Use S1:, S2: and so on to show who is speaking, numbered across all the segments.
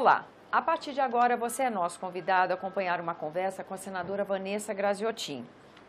S1: Olá, a partir de agora você é nosso convidado a acompanhar uma conversa com a senadora Vanessa Graziotin.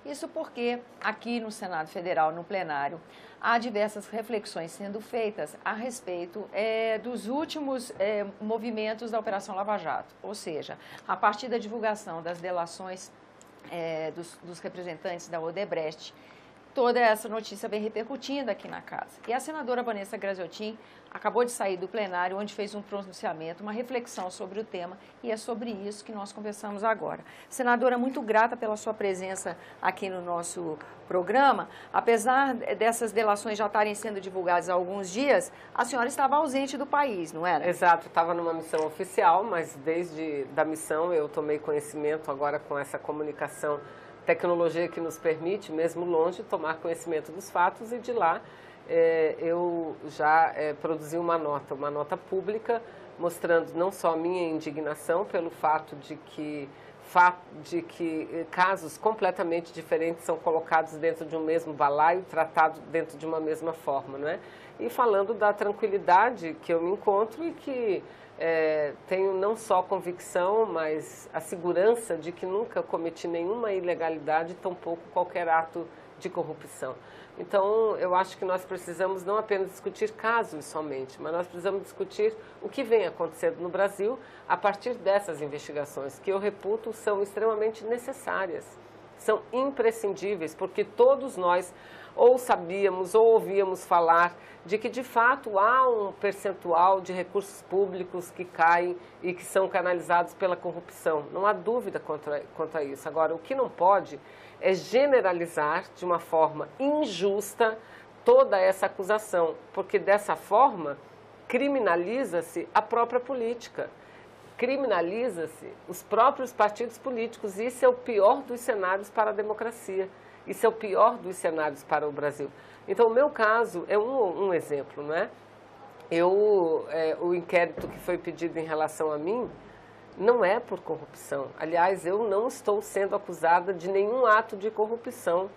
S1: Isso porque aqui no Senado Federal, no plenário, há diversas reflexões sendo feitas a respeito dos últimos movimentos da Operação Lava Jato, ou seja, a partir da divulgação das delações dos representantes da Odebrecht, toda essa notícia vem repercutindo aqui na casa. E a senadora Vanessa Graziotin acabou de sair do plenário, onde fez um pronunciamento, uma reflexão sobre o tema, e é sobre isso que nós conversamos agora. Senadora, muito grata pela sua presença aqui no nosso programa. Apesar dessas delações já estarem sendo divulgadas há alguns dias, a senhora estava ausente do país, não era?
S2: Exato, estava numa missão oficial, mas desde da missão eu tomei conhecimento agora com essa comunicação, tecnologia que nos permite, mesmo longe, tomar conhecimento dos fatos, e de lá eu já produzi uma nota pública, mostrando não só a minha indignação pelo fato de que casos completamente diferentes são colocados dentro de um mesmo balaio, tratados dentro de uma mesma forma, não é? E falando da tranquilidade que eu me encontro e que tenho não só convicção, mas a segurança de que nunca cometi nenhuma ilegalidade, tampouco qualquer ato de corrupção. Então, eu acho que nós precisamos não apenas discutir casos somente, mas nós precisamos discutir o que vem acontecendo no Brasil a partir dessas investigações, que eu reputo são extremamente necessárias, são imprescindíveis, porque todos nós ou sabíamos ou ouvíamos falar de que, de fato, há um percentual de recursos públicos que caem e que são canalizados pela corrupção. Não há dúvida quanto a isso. Agora, o que não pode é generalizar de uma forma injusta toda essa acusação, porque dessa forma criminaliza-se a própria política, criminaliza-se os próprios partidos políticos, e isso é o pior dos cenários para a democracia. Isso é o pior dos cenários para o Brasil. Então, o meu caso é um exemplo, não é? O inquérito que foi pedido em relação a mim não é por corrupção. Aliás, eu não estou sendo acusada de nenhum ato de corrupção.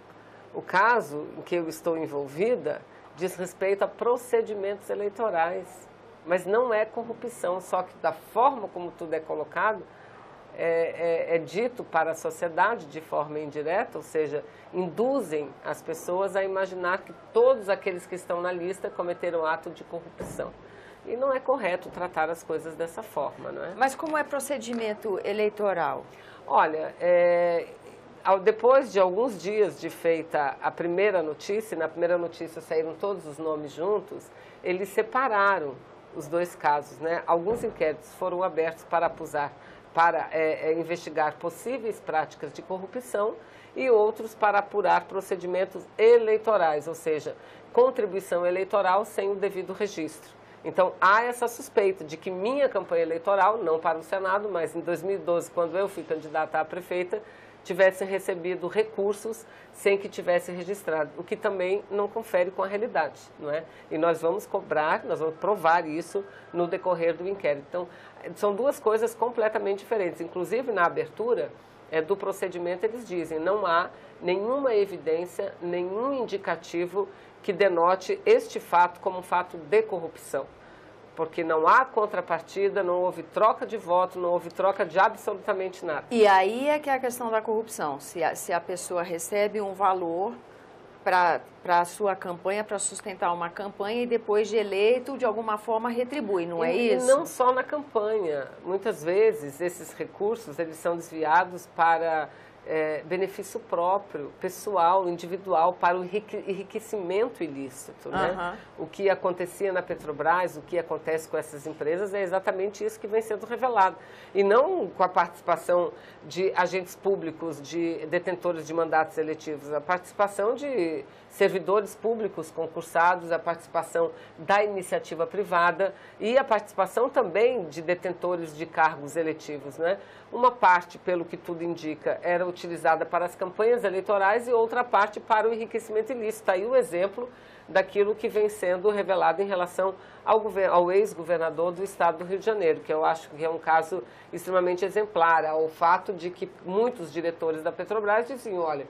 S2: O caso em que eu estou envolvida diz respeito a procedimentos eleitorais, mas não é corrupção, só que da forma como tudo é colocado, é dito para a sociedade de forma indireta, ou seja, induzem as pessoas a imaginar que todos aqueles que estão na lista cometeram ato de corrupção. E não é correto tratar as coisas dessa forma, não é?
S1: Mas como é procedimento eleitoral?
S2: Olha, depois de alguns dias de feita a primeira notícia, na primeira notícia saíram todos os nomes juntos, eles separaram os dois casos, né? Alguns inquéritos foram abertos para investigar possíveis práticas de corrupção e outros para apurar procedimentos eleitorais, ou seja, contribuição eleitoral sem o devido registro. Então, há essa suspeita de que minha campanha eleitoral, não para o Senado, mas em 2012, quando eu fui candidata a prefeita, tivesse recebido recursos sem que tivesse registrado, o que também não confere com a realidade, não é? E nós vamos cobrar, nós vamos provar isso no decorrer do inquérito. Então, são duas coisas completamente diferentes. Inclusive, na abertura do procedimento, eles dizem, não há nenhuma evidência, nenhum indicativo que denote este fato como um fato de corrupção. Porque não há contrapartida, não houve troca de voto, não houve troca de absolutamente nada.
S1: E aí é que é a questão da corrupção. Se a pessoa recebe um valor para a sua campanha, para sustentar uma campanha, e depois de eleito, de alguma forma, retribui, não é isso?
S2: E não só na campanha. Muitas vezes, esses recursos eles são desviados para benefício próprio, pessoal, individual, para o enriquecimento ilícito, né? O que acontecia na Petrobras, o que acontece com essas empresas é exatamente isso que vem sendo revelado. E não com a participação de agentes públicos, de detentores de mandatos eletivos, a participação de servidores públicos concursados, a participação da iniciativa privada e a participação também de detentores de cargos eletivos, né? Uma parte, pelo que tudo indica, era utilizada para as campanhas eleitorais e outra parte para o enriquecimento ilícito. Aí o exemplo daquilo que vem sendo revelado em relação ao ex-governador do estado do Rio de Janeiro, que eu acho que é um caso extremamente exemplar, ao fato de que muitos diretores da Petrobras diziam, olha,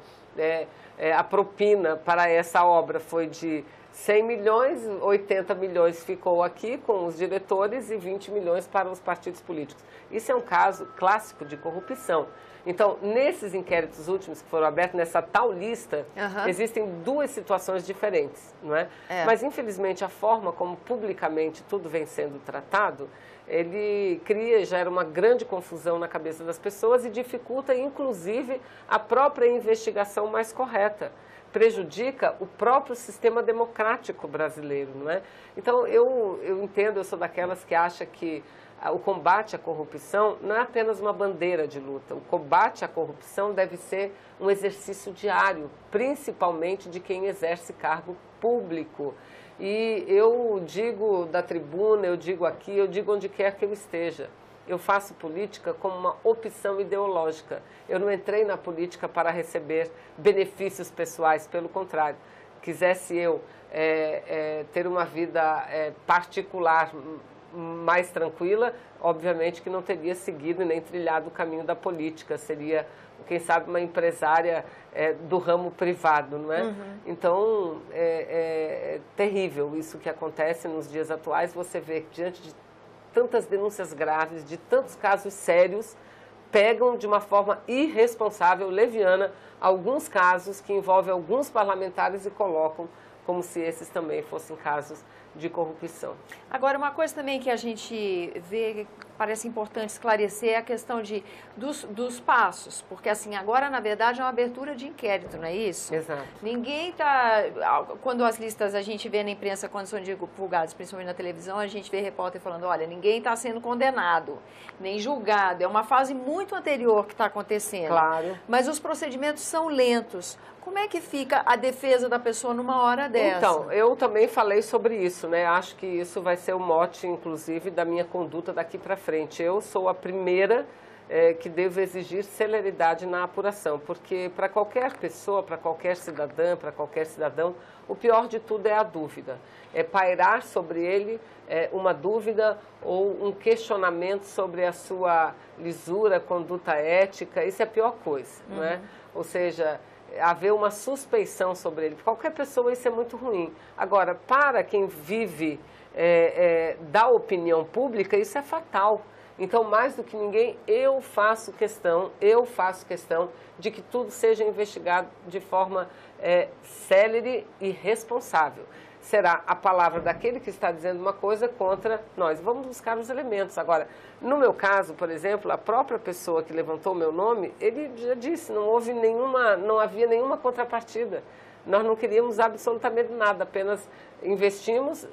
S2: a propina para essa obra foi de 100 milhões, 80 milhões ficou aqui com os diretores e 20 milhões para os partidos políticos. Isso é um caso clássico de corrupção. Então, nesses inquéritos últimos que foram abertos, nessa tal lista, existem duas situações diferentes, não é? Mas, infelizmente, a forma como publicamente tudo vem sendo tratado, ele gera uma grande confusão na cabeça das pessoas e dificulta, inclusive, a própria investigação mais correta. Prejudica o próprio sistema democrático brasileiro, não é? Então, eu entendo, eu sou daquelas que acha que o combate à corrupção não é apenas uma bandeira de luta. O combate à corrupção deve ser um exercício diário, principalmente de quem exerce cargo público. E eu digo da tribuna, eu digo aqui, eu digo onde quer que eu esteja. Eu faço política como uma opção ideológica. Eu não entrei na política para receber benefícios pessoais, pelo contrário. Quisesse eu ter uma vida particular mais tranquila, obviamente que não teria seguido nem trilhado o caminho da política, seria, quem sabe, uma empresária do ramo privado, não é? Então, é terrível isso que acontece nos dias atuais. Você vê que diante de tantas denúncias graves, de tantos casos sérios, pegam de uma forma irresponsável, leviana, alguns casos que envolvem alguns parlamentares e colocam como se esses também fossem casos de corrupção.
S1: Agora, uma coisa também que a gente vê, parece importante esclarecer, é a questão dos passos, porque assim, agora na verdade é uma abertura de inquérito, não é isso?
S2: Exato.
S1: Ninguém está, quando as listas a gente vê na imprensa, quando são divulgadas, principalmente na televisão, a gente vê repórter falando, olha, ninguém está sendo condenado, nem julgado, é uma fase muito anterior que está acontecendo.
S2: Claro.
S1: Mas os procedimentos são lentos. Como é que fica a defesa da pessoa numa hora dessa?
S2: Então, eu também falei sobre isso, né? Acho que isso vai ser o mote, inclusive, da minha conduta daqui para frente. Eu sou a primeira que devo exigir celeridade na apuração, porque para qualquer pessoa, para qualquer cidadã, para qualquer cidadão, o pior de tudo é a dúvida. É pairar sobre ele uma dúvida ou um questionamento sobre a sua lisura, conduta ética. Isso é a pior coisa, não é? Ou seja, haver uma suspeição sobre ele. Para qualquer pessoa isso é muito ruim. Agora, para quem vive da opinião pública, isso é fatal. Então, mais do que ninguém, eu faço questão de que tudo seja investigado de forma célere e responsável. Será a palavra daquele que está dizendo uma coisa contra nós. Vamos buscar os elementos. Agora, no meu caso, por exemplo, a própria pessoa que levantou o meu nome, ele já disse, não havia nenhuma contrapartida. Nós não queríamos absolutamente nada, apenas investimos,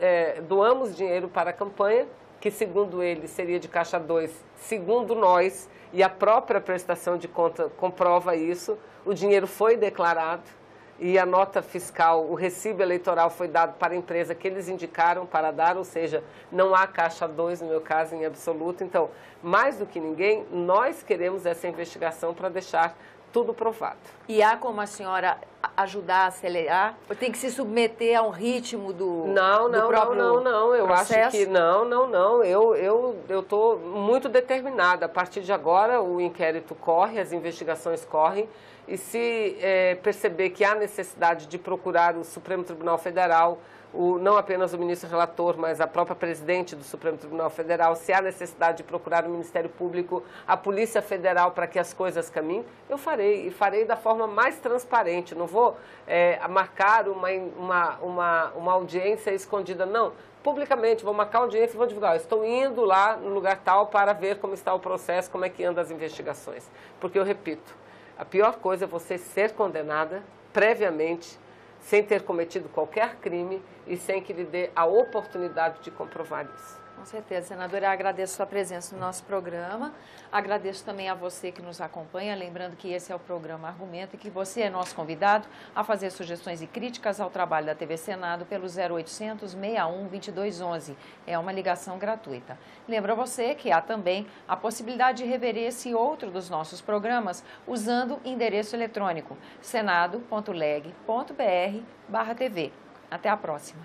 S2: doamos dinheiro para a campanha, que segundo ele seria de caixa 2, segundo nós, e a própria prestação de conta comprova isso, o dinheiro foi declarado. E a nota fiscal, o recibo eleitoral foi dado para a empresa que eles indicaram para dar, ou seja, não há caixa 2 no meu caso em absoluto. Então, mais do que ninguém, nós queremos essa investigação para deixar tudo provado.
S1: E há como a senhora ajudar a acelerar? Ou tem que se submeter a um ritmo do próprio
S2: Não. Eu
S1: processo?
S2: Acho que não. Eu estou muito determinada. A partir de agora, o inquérito corre, as investigações correm. E se perceber que há necessidade de procurar o Supremo Tribunal Federal, não apenas o ministro relator, mas a própria presidente do Supremo Tribunal Federal, se há necessidade de procurar o Ministério Público, a Polícia Federal para que as coisas caminhem, eu farei, e farei da forma mais transparente. Não vou marcar uma audiência escondida, não. Publicamente, vou marcar audiência e vou divulgar. Eu estou indo lá no lugar tal para ver como está o processo, como é que andam as investigações. Porque eu repito, a pior coisa é você ser condenada previamente, sem ter cometido qualquer crime e sem que lhe dê a oportunidade de comprovar isso.
S1: Com certeza, senadora, eu agradeço a sua presença no nosso programa, agradeço também a você que nos acompanha, lembrando que esse é o programa Argumento e que você é nosso convidado a fazer sugestões e críticas ao trabalho da TV Senado pelo 0800 61 2211, é uma ligação gratuita. Lembro a você que há também a possibilidade de rever esse e outro dos nossos programas usando o endereço eletrônico senado.leg.br/TV. Até a próxima.